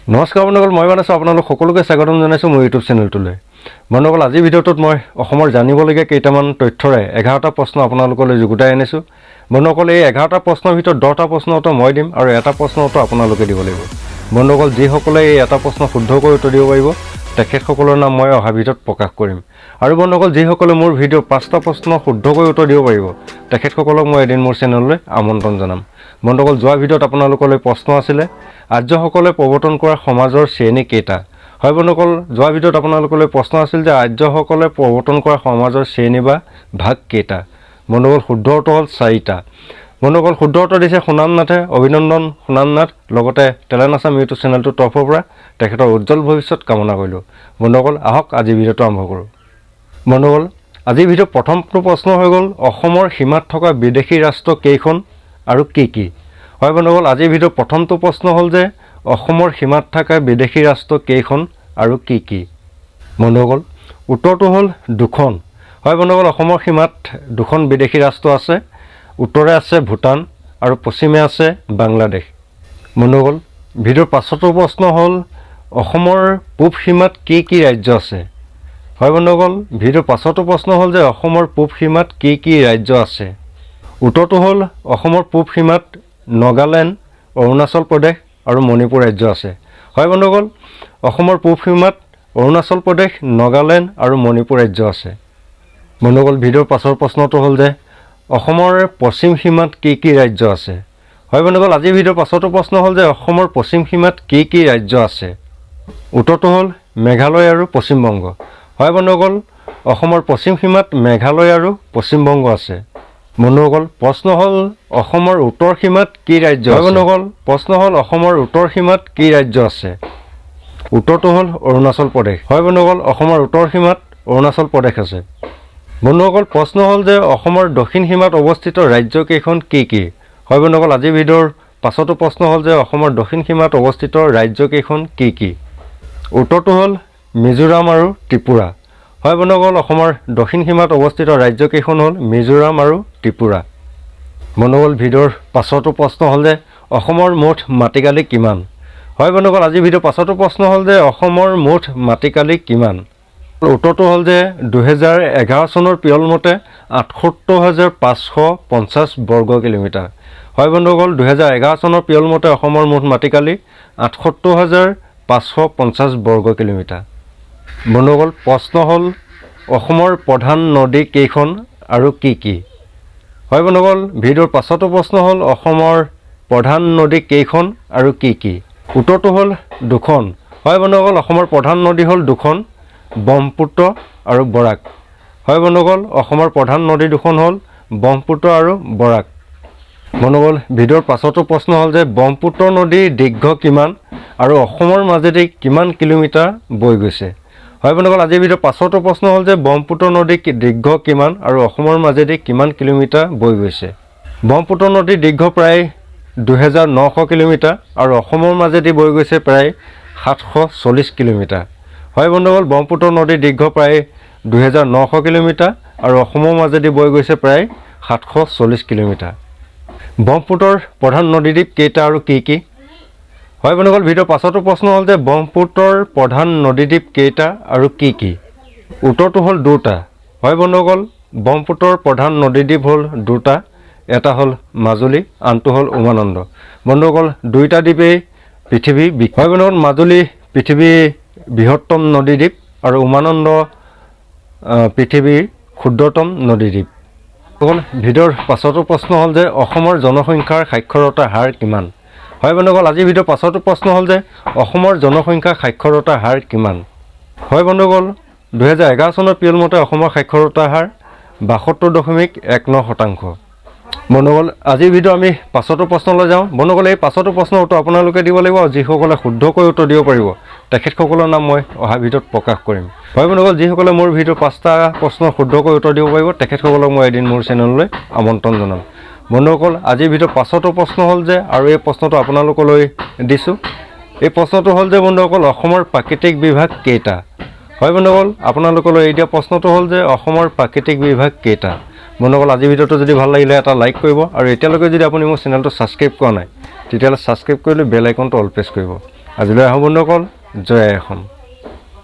নমস্কাৰ বন্ধুসকল, মই মানছো আপোনালোক সকলোকে স্বাগতম জনাইছোঁ মোৰ ইউটিউব চেনেলটোলৈ। বন্ধুসকল, আজিৰ ভিডিঅ'টোত মই অসমৰ জানিবলগীয়া কেইটামান তথ্যৰে 11টা প্ৰশ্ন আপোনালোকলৈ যুগুতাই আনিছোঁ। বন্ধুসকল, এই 11টা প্ৰশ্নৰ ভিতৰত 10টা প্ৰশ্ন উত্তৰ মই দিম আৰু এটা প্ৰশ্ন উত্তৰ আপোনালোকে দিব লাগিব। বন্ধুসকল, যিসকলে এই এটা প্ৰশ্ন শুদ্ধকৈ উত্তৰ দিব পাৰিব তেখেতসকলৰ নাম মই অহা ভিডিঅ'ত প্ৰকাশ কৰিম। আৰু বন্ধুসকল, যিসকলে মোৰ ভিডিঅ'ৰ 5টা প্ৰশ্ন শুদ্ধকৈ উত্তৰ দিব পাৰিব তেখেতসকলক মই এদিন মোৰ চেনেললৈ আমন্ত্ৰণ জনাম। বন্ধুসকল, যোৱা ভিডিঅ'ত আপোনালোকলৈ প্ৰশ্ন আছিলে আৰ্যসকলে প্ৰৱৰ্তন কৰা সমাজৰ শ্ৰেণী কেইটা? হয় বন্ধুসকল, যোৱা ভিডিঅ'ত আপোনালোকলৈ প্ৰশ্ন আছিল যে আৰ্যসকলে প্ৰৱৰ্তন কৰা সমাজৰ শ্ৰেণী বা ভাগ কেইটা? বন্ধুসকল, শুদ্ধ উত্তৰ হ'ল 4টা। বন্ধুসকল, শুদ্ধ উত্তৰ দিছে সোণাম নাথে। অভিনন্দন সোণাম নাথ। লগতে টেলেণ্ট আছাম ইউটিউব চেনেলটোৰ তৰফৰ পৰা তেখেতৰ উজ্জ্বল ভৱিষ্যত কামনা কৰিলোঁ। বন্ধুসকল, আহক আজিৰ ভিডিঅ'টো আৰম্ভ কৰোঁ। বন্ধুসকল, আজিৰ ভিডিঅ'ৰ প্ৰথমটো প্ৰশ্ন হৈ গ'ল অসমৰ সীমাত থকা বিদেশী ৰাষ্ট্ৰ কেইখন আৰু কি কি? হয় বন্ধুসকল, আজিৰ ভিডিঅ'ৰ প্ৰথমটো প্ৰশ্ন হ'ল যে অসমৰ সীমাত থকা বিদেশী ৰাষ্ট্ৰ কেইখন আৰু কি কি? বন্ধুসকল, উত্তৰটো হ'ল 2খন। হয় বন্ধুসকল, অসমৰ সীমাত 2খন বিদেশী ৰাষ্ট্ৰ আছে। উত্তৰে আছে ভূটান আৰু পশ্চিমে আছে বাংলাদেশ। বন্ধুসকল, ভিডিঅ'ৰ পাছতো প্ৰশ্ন হ'ল অসমৰ পূব সীমাত কি কি ৰাজ্য আছে? হয় বন্ধুসকল, ভিডিঅ'ৰ পাছতো প্ৰশ্ন হ'ল যে অসমৰ পূব সীমাত কি কি ৰাজ্য আছে? উত্তৰটো হ'ল অসমৰ পূব সীমাত নাগালেণ্ড, অৰুণাচল প্ৰদেশ আৰু মণিপুৰ ৰাজ্য আছে। হয় বন্ধুসকল, অসমৰ পূব সীমাত অৰুণাচল প্ৰদেশ, নাগালেণ্ড আৰু মণিপুৰ ৰাজ্য আছে। বন্ধুসকল, ভিডিঅ'ৰ পাছৰ প্ৰশ্নটো হ'ল যে অসমৰ পশ্চিম সীমাত কি কি ৰাজ্য আছে? হয় বন্ধুসকল, আজিৰ ভিডিঅ'ৰ পাছতো প্ৰশ্ন হ'ল যে অসমৰ পশ্চিম সীমাত কি কি ৰাজ্য আছে? উত্তৰটো হ'ল মেঘালয় আৰু পশ্চিমবংগ। হয় বন্ধুসকল, অসমৰ পশ্চিম সীমাত মেঘালয় আৰু পশ্চিমবংগ আছে। বন্ধুসকল, প্ৰশ্ন হ'ল অসমৰ উত্তৰ সীমাত কি ৰাজ্য? হয় বন্ধুসকল, প্ৰশ্ন হ'ল অসমৰ উত্তৰ সীমাত কি ৰাজ্য আছে? উত্তৰটো হ'ল অৰুণাচল প্ৰদেশ। হয় বন্ধুসকল, অসমৰ উত্তৰ সীমাত অৰুণাচল প্ৰদেশ আছে। বন্ধুসকল, প্ৰশ্ন হ'ল যে অসমৰ দক্ষিণ সীমাত অৱস্থিত ৰাজ্য কেইখন কি কি? হয় বন্ধুসকল, আজিৰ ভিডিঅ'ৰ পাছতো প্ৰশ্ন হ'ল যে অসমৰ দক্ষিণ সীমাত অৱস্থিত ৰাজ্য কেইখন কি কি? উত্তৰটো হ'ল মিজোৰাম আৰু ত্ৰিপুৰা। হয় বন্ধুসকল, অসমৰ দক্ষিণ সীমাত অৱস্থিত ৰাজ্য কেইখন হ'ল মিজোৰাম আৰু ত্ৰিপুৰা। বন্ধুসকল, ভিডিঅ'ৰ পাছতো প্ৰশ্ন হ'ল যে অসমৰ মুঠ মাটিকালি কিমান? হয় বন্ধুসকল, আজিৰ ভিডিঅ'ৰ পাছতো প্ৰশ্ন হ'ল যে অসমৰ মুঠ মাটিকালি কিমান? উত্তৰটো হ'ল যে 2011 চনৰ পিয়ল মতে 78,550 বৰ্গ কিলোমিটাৰ। হয় বন্ধুসকল, 2011 চনৰ পিয়ল মতে অসমৰ মুঠ মাটিকালি 78,550 বৰ্গ কিলোমিটাৰ। বন্ধুসকল, প্ৰশ্ন হ'ল অসমৰ প্ৰধান নদী কেইখন আৰু কি কি? হয় বন্ধুসকল, ভিডিঅ'ৰ পাছতো প্ৰশ্ন হ'ল অসমৰ প্ৰধান নদী কেইখন আৰু কি কি? উত্তৰটো হ'ল 2খন। হয় বন্ধুসকল, অসমৰ প্ৰধান নদী হ'ল 2খন, ব্ৰহ্মপুত্ৰ আৰু বৰাক। হয় বন্ধুসকল, অসমৰ প্ৰধান নদী 2খন হ'ল ব্ৰহ্মপুত্ৰ আৰু বৰাক। বন্ধুসকল, ভিডিঅ'ৰ পাছতো প্ৰশ্ন হ'ল যে ব্ৰহ্মপুত্ৰ নদীৰ দৈৰ্ঘ্য কিমান আৰু অসমৰ মাজেদি কিমান কিলোমিটাৰ বৈ গৈছে? হয় বন্ধুসকল, আজিৰ ভিডিঅ'ৰ পাছতো প্ৰশ্ন হ'ল যে ব্ৰহ্মপুত্ৰ নদীৰ দৈৰ্ঘ্য কিমান আৰু অসমৰ মাজেদি কিমান কিলোমিটাৰ বৈ গৈছে? ব্ৰহ্মপুত্ৰ নদীৰ দৈৰ্ঘ্য প্ৰায় 2,900 কিলোমিটাৰ আৰু অসমৰ মাজেদি বৈ গৈছে প্ৰায় 740 কিলোমিটাৰ। হয় বন্ধুসকল, ব্ৰহ্মপুত্ৰ নদীৰ দৈৰ্ঘ্য প্ৰায় 2,900 কিলোমিটাৰ আৰু অসমৰ মাজেদি বৈ গৈছে প্ৰায় 740 কিলোমিটাৰ। ব্ৰহ্মপুত্ৰৰ প্ৰধান নদীদ্বীপ কেইটা আৰু কি কি? হয় বন্ধুসকল, ভিডিঅ'ৰ পাছতো প্ৰশ্ন হ'ল যে ব্ৰহ্মপুত্ৰৰ প্ৰধান নদীদ্বীপ কেইটা আৰু কি কি? উত্তৰটো হ'ল 2টা। হয় বন্ধুসকল, ব্ৰহ্মপুত্ৰৰ প্ৰধান নদীদ্বীপ হ'ল 2টা। এটা হ'ল মাজুলী, আনটো হ'ল উমানন্দ। বন্ধুসকল, 2টা দ্বীপেই পৃথিৱী। হয় বন্ধুসকল, মাজুলী পৃথিৱীৰ বৃহত্তম নদীদ্বীপ আৰু উমানন্দ পৃথিৱীৰ ক্ষুদ্ৰতম নদীদ্বীপ। ভিডিঅ'ৰ পাছতো প্ৰশ্ন হ'ল যে অসমৰ জনসংখ্যাৰ সাক্ষৰতাৰ হাৰ কিমান? হয় বন্ধুসকল, আজিৰ ভিডিঅ'ৰ পাছতো প্ৰশ্ন হ'ল যে অসমৰ জনসংখ্যাৰ সাক্ষৰতাৰ হাৰ কিমান? হয় বন্ধুসকল, 2011 চনৰ পিয়ল মতে অসমৰ সাক্ষৰতাৰ হাৰ 72.19%। বন্ধুসকল, আজিৰ ভিডিঅ' আমি পাছতো প্ৰশ্নলৈ যাওঁ। বন্ধুসকল, এই পাছতো প্ৰশ্নৰ উত্তৰ আপোনালোকে দিব লাগিব আৰু যিসকলে শুদ্ধকৈ উত্তৰ দিব পাৰিব তেখেতসকলৰ নাম মই অহা ভিডিঅ'ত প্ৰকাশ কৰিম। হয় বন্ধুসকল, যিসকলে মোৰ ভিডিঅ'ৰ 5টা প্ৰশ্নৰ শুদ্ধকৈ উত্তৰ দিব পাৰিব তেখেতসকলক মই এদিন মোৰ চেনেললৈ আমন্ত্ৰণ জনাম। বন্ধুসকল, আজিৰ ভিডিঅ'ৰ পাছতো প্ৰশ্ন হ'ল যে আৰু এই প্ৰশ্নটো আপোনালোকলৈ দিছোঁ। এই প্ৰশ্নটো হ'ল যে বন্ধুসকল অসমৰ প্ৰাকৃতিক বিভাগ কেইটা? হয় বন্ধুসকল, আপোনালোকলৈ এই দিয়া প্ৰশ্নটো হ'ল যে অসমৰ প্ৰাকৃতিক বিভাগ কেইটা? বন্ধুসকল, আজি ভিডিঅ'টো যদি ভাল লাগিলে এটা লাইক কৰিব আৰু এতিয়ালৈকে যদি আপুনি মোৰ চেনেলটো ছাবস্ক্ৰাইব কৰা নাই তেতিয়াহ'লে ছাবস্ক্ৰাইব কৰি লৈ বেল আইকনটো অল প্ৰেছ কৰিব। আজিলৈ আহোঁ বন্ধুসকল, জয় অসম।